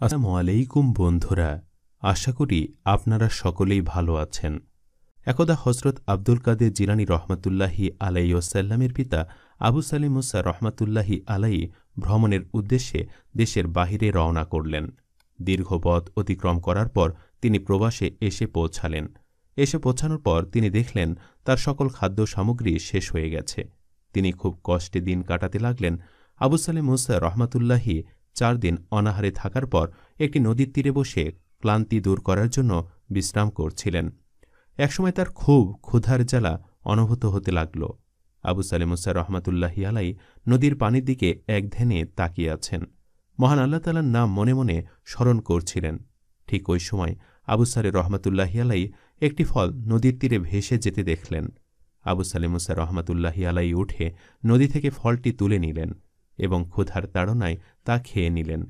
আসসালামু আলাইকুম বন্ধুরা, আশা করি আপনারা সকলেই ভালো আছেন। একদা হজরত আব্দুল কাদের জিলানী রহমতুল্লাহি আলাইহি ওয়াসাল্লামের পিতা আবু সালিম মুসা রহমতুল্লাহি আলাইহি ভ্রমণের উদ্দেশ্যে দেশের বাহিরে রওনা করলেন। দীর্ঘ পথ অতিক্রম করার পর তিনি প্রবাসে এসে পৌঁছালেন। এসে পৌঁছানোর পর তিনি দেখলেন তার সকল খাদ্য সামগ্রী শেষ হয়ে গেছে। তিনি খুব কষ্টে দিন কাটাতে লাগলেন। আবু সালিম মুসা রহমতুল্লাহি 4 দিন অনাহারে থাকার পর একটি নদীর তীরে বসে ক্লান্তি দূর করার জন্য বিশ্রাম করছিলেন। একসময় তার খুব ক্ষুধার জ্বালা অনুভূত হতে লাগল। আবু সালিম মুসা রহমতুল্লাহি আলাই নদীর পানির দিকে এক ধ্যানে তাকিয়ে আছেন, মহান আল্লাহ তাআলার নাম মনে মনে স্মরণ করছিলেন। ঠিক ওই সময় আবু সালিম রহমতুল্লাহি আলাই একটি ফল নদীর তীরে ভেসে যেতে দেখলেন। আবু সালিম মুসা রহমতুল্লাহি আলাই উঠে নদী থেকে ফলটি তুলে নিলেন এবং ক্ষুধার তাড়নায় তা খেয়ে নিলেন।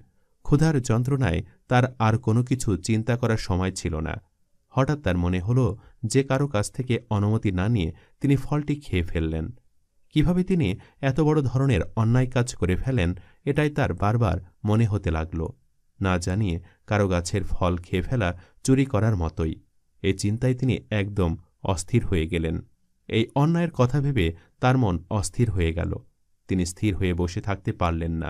ক্ষুধার যন্ত্রণায় তার আর কোনো কিছু চিন্তা করার সময় ছিল না। হঠাৎ তার মনে হল যে কারো কাছ থেকে অনুমতি না নিয়ে তিনি ফলটি খেয়ে ফেললেন। কিভাবে তিনি এত বড় ধরনের অন্যায় কাজ করে ফেলেন, এটাই তার বারবার মনে হতে লাগল। না জানিয়ে কারো গাছের ফল খেয়ে ফেলা চুরি করার মতোই। এই চিন্তায় তিনি একদম অস্থির হয়ে গেলেন। এই অন্যায়ের কথা ভেবে তার মন অস্থির হয়ে গেল। তিনি স্থির হয়ে বসে থাকতে পারলেন না।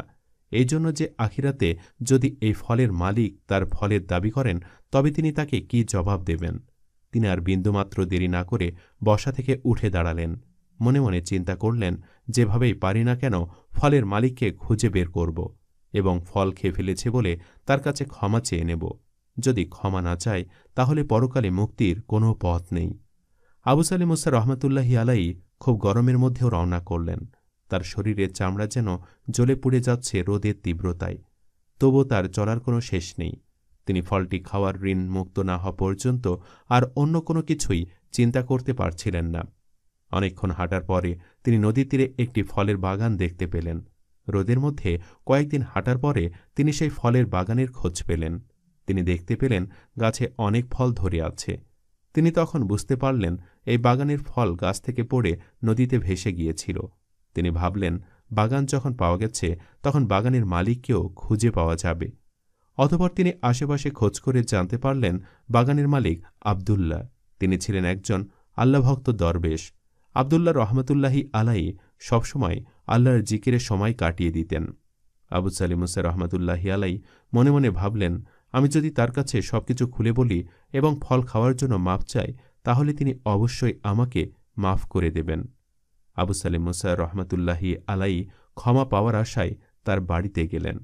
এই জন্য যে আখিরাতে যদি এই ফলের মালিক তার ফলের দাবি করেন, তবে তিনি তাকে কি জবাব দেবেন। তিনি আর বিন্দুমাত্র দেরি না করে বসা থেকে উঠে দাঁড়ালেন। মনে মনে চিন্তা করলেন, যেভাবেই পারি না কেন ফলের মালিককে খুঁজে বের করব এবং ফল খেয়ে ফেলেছে বলে তার কাছে ক্ষমা চেয়ে নেব। যদি ক্ষমা না চায়, তাহলে পরকালে মুক্তির কোনো পথ নেই। আবু সালিম মুসা রহমতুল্লাহি আলাই খুব গরমের মধ্যেও রওনা করলেন। তার শরীরের চামড়া যেন জ্বলে পুড়ে যাচ্ছে রোদের তীব্রতায়। তবু তার চলার কোনো শেষ নেই। তিনি ফলটি খাওয়ার ঋণ মুক্ত না হওয়া পর্যন্ত আর অন্য কোনো কিছুই চিন্তা করতে পারছিলেন না। অনেকক্ষণ হাঁটার পরে তিনি নদীর তীরে একটি ফলের বাগান দেখতে পেলেন। রোদের মধ্যে কয়েকদিন হাঁটার পরে তিনি সেই ফলের বাগানের খোঁজ পেলেন। তিনি দেখতে পেলেন গাছে অনেক ফল ধরে আছে। তিনি তখন বুঝতে পারলেন এই বাগানের ফল গাছ থেকে পড়ে নদীতে ভেসে গিয়েছিল। তিনি ভাবলেন, বাগান যখন পাওয়া গেছে, তখন বাগানের মালিককেও খুঁজে পাওয়া যাবে। অতঃপর তিনি আশেপাশে খোঁজ করে জানতে পারলেন বাগানের মালিক আবদুল্লাহ। তিনি ছিলেন একজন আল্লাহভক্ত দরবেশ। আবদুল্লাহ রহমতুল্লাহি আলাই সবসময় আল্লাহর জিকিরে সময় কাটিয়ে দিতেন। আবু সালিম মুসা রহমতুল্লাহি আলাই মনে মনে ভাবলেন, আমি যদি তার কাছে সবকিছু খুলে বলি এবং ফল খাওয়ার জন্য মাফ চাই, তাহলে তিনি অবশ্যই আমাকে মাফ করে দেবেন। আবু সালিম মুসা রহমতুল্লাহি আলাই ক্ষমা পাওয়ার আশায় তার বাড়িতে গেলেন।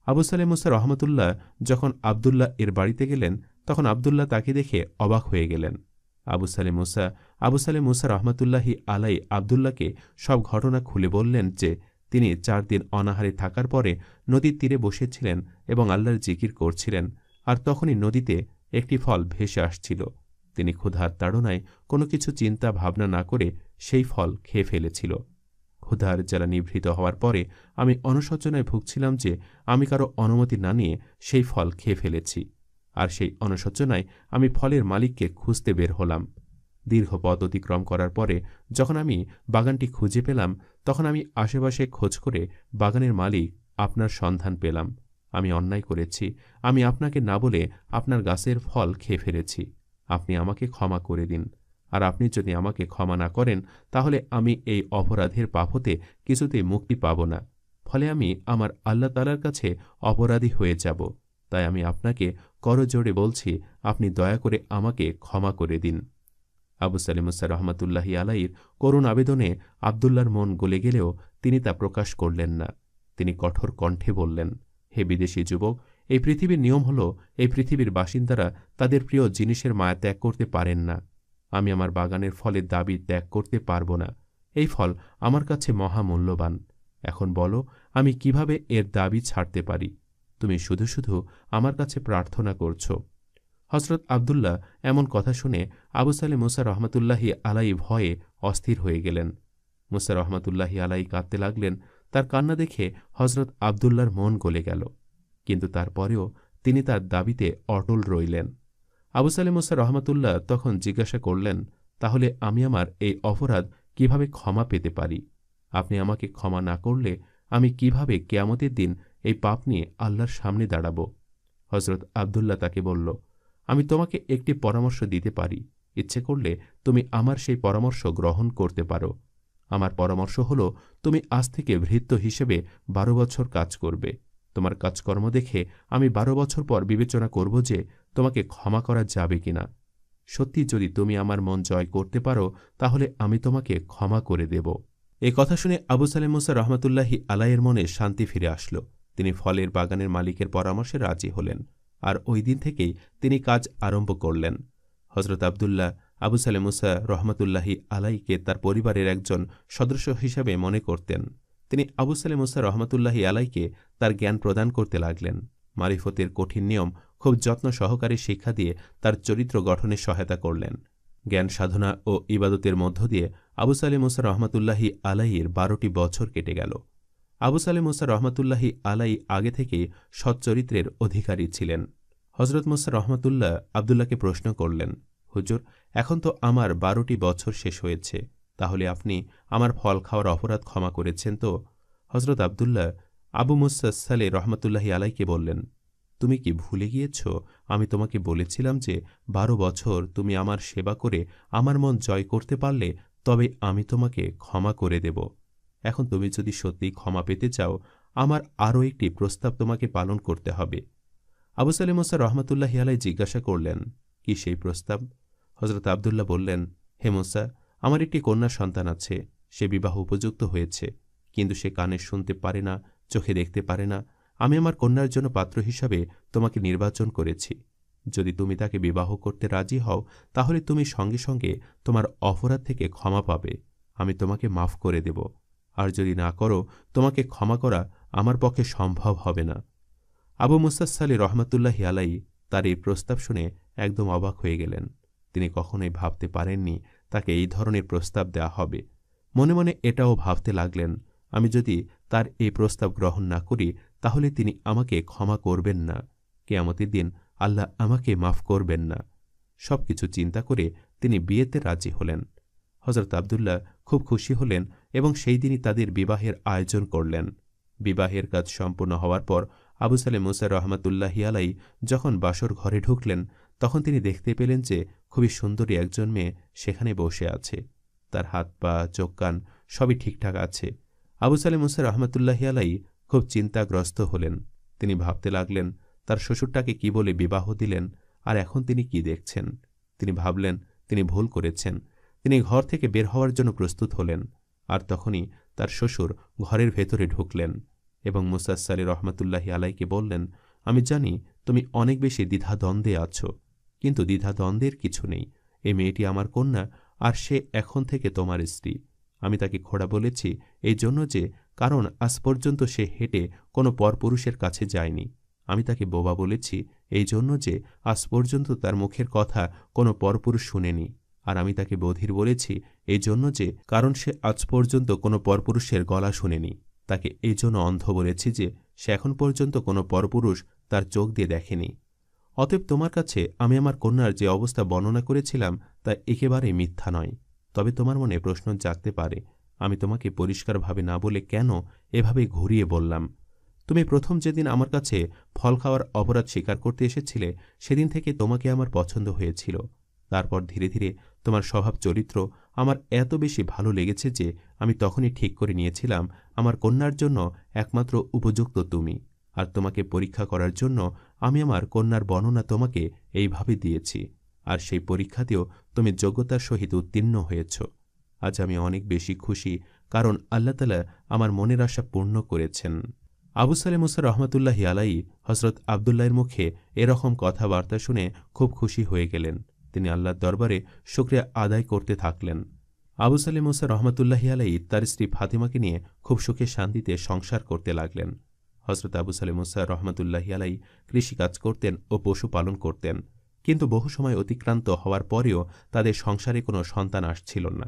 আবু সালিম মুসা রহমতুল্লাহ যখন আবদুল্লাহ এর বাড়িতে গেলেন, তখন আবদুল্লাহ তাকে দেখে অবাক হয়ে গেলেন। আবু সালিম মুসা রহমতুল্লাহি আলাই আবদুল্লাহকে সব ঘটনা খুলে বললেন যে তিনি 4 দিন অনাহারে থাকার পরে নদীর তীরে বসেছিলেন এবং আল্লাহর জিকির করছিলেন, আর তখনই নদীতে একটি ফল ভেসে আসছিল। তিনি ক্ষুধার তাড়নায় কোনো কিছু চিন্তা ভাবনা না করে সেই ফল খেয়ে ফেলেছিল। ক্ষুধার জ্বালা নিভৃত হওয়ার পরে আমি অনুশোচনায় ভুগছিলাম যে আমি কারো অনুমতি না নিয়ে সেই ফল খেয়ে ফেলেছি, আর সেই অনুশোচনায় আমি ফলের মালিককে খুঁজতে বের হলাম। দীর্ঘ পথ অতিক্রম করার পরে যখন আমি বাগানটি খুঁজে পেলাম, তখন আমি আশেপাশে খোঁজ করে বাগানের মালিক আপনার সন্ধান পেলাম। আমি অন্যায় করেছি। আমি আপনাকে না বলে আপনার গাছের ফল খেয়ে ফেলেছি। আপনি আমাকে ক্ষমা করে দিন। আর আপনি যদি আমাকে ক্ষমা না করেন, তাহলে আমি এই অপরাধের পাপ হতে কিছুতেই মুক্তি পাব না। ফলে আমি আমার আল্লাহ তাআলার কাছে অপরাধী হয়ে যাব। তাই আমি আপনাকে করজোড়ে বলছি, আপনি দয়া করে আমাকে ক্ষমা করে দিন। আবু সালিম মুসা রহমতুল্লাহি আলাইর করুণ আবেদনে আবদুল্লাহর মন গলে গেলেও তিনি তা প্রকাশ করলেন না। তিনি কঠোর কণ্ঠে বললেন, হে বিদেশি যুবক, এই পৃথিবীর নিয়ম হল, এই পৃথিবীর বাসিন্দারা তাদের প্রিয় জিনিসের মায়া ত্যাগ করতে পারেন না। আমি আমার বাগানের ফলের দাবি ত্যাগ করতে পারব না। এই ফল আমার কাছে মহামূল্যবান। এখন বলো, আমি কিভাবে এর দাবি ছাড়তে পারি? তুমি শুধু শুধু আমার কাছে প্রার্থনা করছ। হযরত আবদুল্লাহ এমন কথা শুনে আবু সালিম মুসা রহমতুল্লাহি আলাই ভয়ে অস্থির হয়ে গেলেন। মুসা রহমতুল্লাহি আলাই কাঁদতে লাগলেন। তার কান্না দেখে হযরত আবদুল্লাহর মন গলে গেল, কিন্তু তারপরেও তিনি তার দাবিতে অটল রইলেন। আবু সালিম মুসা রহমতুল্লাহ তখন জিজ্ঞাসা করলেন, তাহলে আমি আমার এই অপরাধ কিভাবে ক্ষমা পেতে পারি? আপনি আমাকে ক্ষমা না করলে আমি কিভাবে কিয়ামতের দিন এই পাপ নিয়ে আল্লাহর সামনে দাঁড়াব? হজরত আবদুল্লাহ তাকে বলল, আমি তোমাকে একটি পরামর্শ দিতে পারি। ইচ্ছে করলে তুমি আমার সেই পরামর্শ গ্রহণ করতে পারো। আমার পরামর্শ হল, তুমি আজ থেকে ভৃত্য হিসেবে 12 বছর কাজ করবে। তোমার কাজকর্ম দেখে আমি 12 বছর পর বিবেচনা করব যে তোমাকে ক্ষমা করা যাবে কিনা। সত্যি যদি তুমি আমার মন জয় করতে পারো, তাহলে আমি তোমাকে ক্ষমা করে দেব। এ কথা শুনে আবু সালেম মুসা রহমতুল্লাহি আলাইয়ের মনে শান্তি ফিরে আসল। তিনি ফলের বাগানের মালিকের পরামর্শে রাজি হলেন, আর ওই দিন থেকেই তিনি কাজ আরম্ভ করলেন। হজরত আবদুল্লাহ আবু সালেম মুসা রহমতুল্লাহি আলাইকে তার পরিবারের একজন সদস্য হিসাবে মনে করতেন। তিনি আবু সালেম মুসা রহমতুল্লাহি আলাইকে তার জ্ঞান প্রদান করতে লাগলেন। মারিফতের কঠিন নিয়ম খুব যত্ন সহকারে শিক্ষা দিয়ে তার চরিত্র গঠনে সহায়তা করলেন। জ্ঞান সাধনা ও ইবাদতের মধ্য দিয়ে আবু সালেম মুসা রহমতুল্লাহি আলাইয়ের 12টি বছর কেটে গেল। আবু সালেম মুসা রহমতুল্লাহি আলাই আগে থেকেই সচ্চরিত্রের অধিকারী ছিলেন। হজরত মুসা রহমতুল্লাহ আবদুল্লাহকে প্রশ্ন করলেন, হুজুর, এখন তো আমার 12টি বছর শেষ হয়েছে, তাহলে আপনি আমার ফল খাওয়ার অপরাধ ক্ষমা করেছেন তো? হজরত আবদুল্লাহ আবু মুসা সালে রহমতুল্লাহি আলাইকে বললেন, তুমি কি ভুলে গিয়েছ আমি তোমাকে বলেছিলাম যে 12 বছর তুমি আমার সেবা করে আমার মন জয় করতে পারলে তবে আমি তোমাকে ক্ষমা করে দেব। এখন তুমি যদি সত্যিই ক্ষমা পেতে চাও, আমার আরও একটি প্রস্তাব তোমাকে পালন করতে হবে। আবু সালেম মুসা রহমতুল্লাহি আলাই জিজ্ঞাসা করলেন, কি সেই প্রস্তাব? হজরত আবদুল্লাহ বললেন, হে মুসা, আমার একটি কন্যা সন্তান আছে। সে বিবাহ উপযুক্ত হয়েছে, কিন্তু সে কানে শুনতে পারে না, চোখে দেখতে পারে না। আমি আমার কন্যার জন্য পাত্র হিসাবে তোমাকে নির্বাচন করেছি। যদি তুমি তাকে বিবাহ করতে রাজি হও, তাহলে তুমি সঙ্গে সঙ্গে তোমার অপরাধ থেকে ক্ষমা পাবে। আমি তোমাকে মাফ করে দেব। আর যদি না করো, তোমাকে ক্ষমা করা আমার পক্ষে সম্ভব হবে না। আবু মুসা সালে রহমতুল্লাহি আলাই তার এই প্রস্তাব শুনে একদম অবাক হয়ে গেলেন। তিনি কখনোই ভাবতে পারেননি তাকে এই ধরনের প্রস্তাব দেয়া হবে। মনে মনে এটাও ভাবতে লাগলেন, আমি যদি তার এই প্রস্তাব গ্রহণ না করি, তাহলে তিনি আমাকে ক্ষমা করবেন না। কিয়ামতের দিন আল্লাহ আমাকে মাফ করবেন না। সবকিছু চিন্তা করে তিনি বিয়েতে রাজি হলেন। হজরত আবদুল্লাহ খুব খুশি হলেন এবং সেই দিনই তাদের বিবাহের আয়োজন করলেন। বিবাহের কাজ সম্পূর্ণ হওয়ার পর আবু সালেম মুসা রহমতুল্লাহি আলাই যখন বাসর ঘরে ঢুকলেন, তখন তিনি দেখতে পেলেন যে খুবই সুন্দরী একজন মেয়ে সেখানে বসে আছে। তার হাত পা চোখ কান সবই ঠিকঠাক আছে। আবু সালেম মুসা রহমতুল্লাহি আলাই খুব চিন্তাগ্রস্ত হলেন। তিনি ভাবতে লাগলেন, তার শ্বশুরটাকে কি বলে বিবাহ দিলেন, আর এখন তিনি কি দেখছেন। তিনি ভাবলেন তিনি ভুল করেছেন। তিনি ঘর থেকে বের হওয়ার জন্য প্রস্তুত হলেন, আর তখনই তার শ্বশুর ঘরের ভেতরে ঢুকলেন এবং মুসা সালে রহমতুল্লাহি আলাইকে বললেন, আমি জানি তুমি অনেক বেশি দ্বিধাদ্বন্দ্বে আছো, কিন্তু দ্বিধাদ্বন্দ্বের কিছু নেই। এই মেয়েটি আমার কন্যা, আর সে এখন থেকে তোমার স্ত্রী। আমি তাকে খোড়া বলেছি এই জন্য যে কারণ আজ পর্যন্ত সে হেঁটে কোনো পরপুরুষের কাছে যায়নি। আমি তাকে বোবা বলেছি এই জন্য যে আজ পর্যন্ত তার মুখের কথা কোনো পরপুরুষ শুনেনি। আর আমি তাকে বধির বলেছি এই জন্য যে কারণ সে আজ পর্যন্ত কোনো পরপুরুষের গলা শুনেনি। তাকে এই জন্য অন্ধ বলেছি যে সে এখন পর্যন্ত কোনো পরপুরুষ তার চোখ দিয়ে দেখেনি। অতএব তোমার কাছে আমি আমার কন্যার যে অবস্থা বর্ণনা করেছিলাম তা একেবারেই মিথ্যা নয়। তবে তোমার মনে প্রশ্ন জাগতে পারে, আমি তোমাকে পরিষ্কারভাবে না বলে কেন এভাবে ঘুরিয়ে বললাম? তুমি প্রথম যেদিন আমার কাছে ফল খাওয়ার অপরাধ স্বীকার করতে এসেছিলে, সেদিন থেকে তোমাকে আমার পছন্দ হয়েছিল। তারপর ধীরে ধীরে তোমার স্বভাব চরিত্র আমার এত বেশি ভালো লেগেছে যে আমি তখনই ঠিক করে নিয়েছিলাম আমার কন্যার জন্য একমাত্র উপযুক্ত তুমি। আর তোমাকে পরীক্ষা করার জন্য আমি আমার কন্যার বর্ণনা তোমাকে এইভাবে দিয়েছি, আর সেই পরীক্ষাতেও তুমি যোগ্যতার সহিত উত্তীর্ণ হয়েছ। আজ আমি অনেক বেশি খুশি, কারণ আল্লাহ তাআলা আমার মনের আশা পূর্ণ করেছেন। আবু সালেম মুসা রহমতুল্লাহি আলাই হজরত আবদুল্লাহর মুখে এরকম কথাবার্তা শুনে খুব খুশি হয়ে গেলেন। তিনি আল্লাহর দরবারে শুকরিয়া আদায় করতে থাকলেন। আবু সালেম মুসা রহমতুল্লাহি আলাই তার স্ত্রী ফাতিমাকে নিয়ে খুব সুখে শান্তিতে সংসার করতে লাগলেন। হজরত আবু সালেম মুসা রহমতুল্লাহি আলাই কৃষিকাজ করতেন ও পশুপালন করতেন, কিন্তু বহু সময় অতিক্রান্ত হওয়ার পরেও তাদের সংসারে কোনো সন্তান আসছিল না।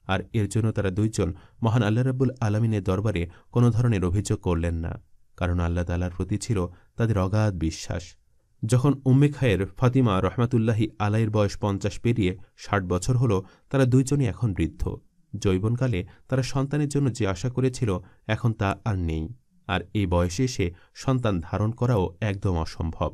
আর এর জন্য তারা দুইজন মহান আল্লাহ রাব্বুল আলামিনের দরবারে কোনো ধরনের অভিযোগ করলেন না, কারণ আল্লাহ তাআলার প্রতি ছিল তাদের অগাধ বিশ্বাস। যখন উম্মে খায়ের ফাতিমা রহমাতুল্লাহি আলাইয়ের বয়স 50 পেরিয়ে 60 বছর হল, তারা দুইজনই এখন বৃদ্ধ। যৌবনকালে তারা সন্তানের জন্য যে আশা করেছিল এখন তা আর নেই, আর এই বয়সে এসে সন্তান ধারণ করাও একদম অসম্ভব।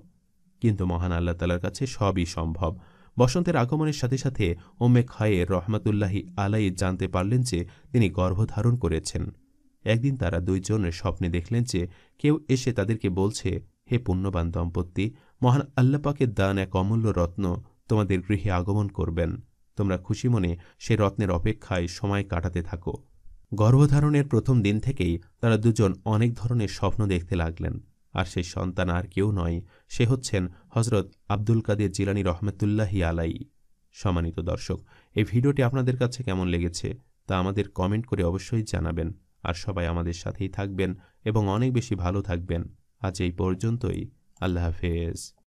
কিন্তু মহান আল্লাহ তাআলার কাছে সবই সম্ভব। বসন্তের আগমনের সাথে সাথে উম্মে খায়ের রহমাতুল্লাহি আলাই জানতে পারলেন যে তিনি গর্ভধারণ করেছেন। একদিন তারা দুইজন স্বপ্নে দেখলেন যে কেউ এসে তাদেরকে বলছে, হে পুণ্যবান দম্পতি, মহান আল্লাহ পাকের দান এক অমূল্য রত্ন তোমাদের গৃহে আগমন করবেন। তোমরা খুশি মনে সে রত্নের অপেক্ষায় সময় কাটাতে থাকো। গর্ভধারণের প্রথম দিন থেকেই তারা দুজন অনেক ধরনের স্বপ্ন দেখতে লাগলেন। আর সেই সন্তান আর কেউ নয়, সে হচ্ছেন হজরত আব্দুল কাদের জিলানী রহমতুল্লাহি আলাই। সম্মানিত দর্শক, এই ভিডিওটি আপনাদের কাছে কেমন লেগেছে তা আমাদের কমেন্ট করে অবশ্যই জানাবেন। আর সবাই আমাদের সাথেই থাকবেন এবং অনেক বেশি ভালো থাকবেন। আজ এই পর্যন্তই। আল্লাহ হাফেজ।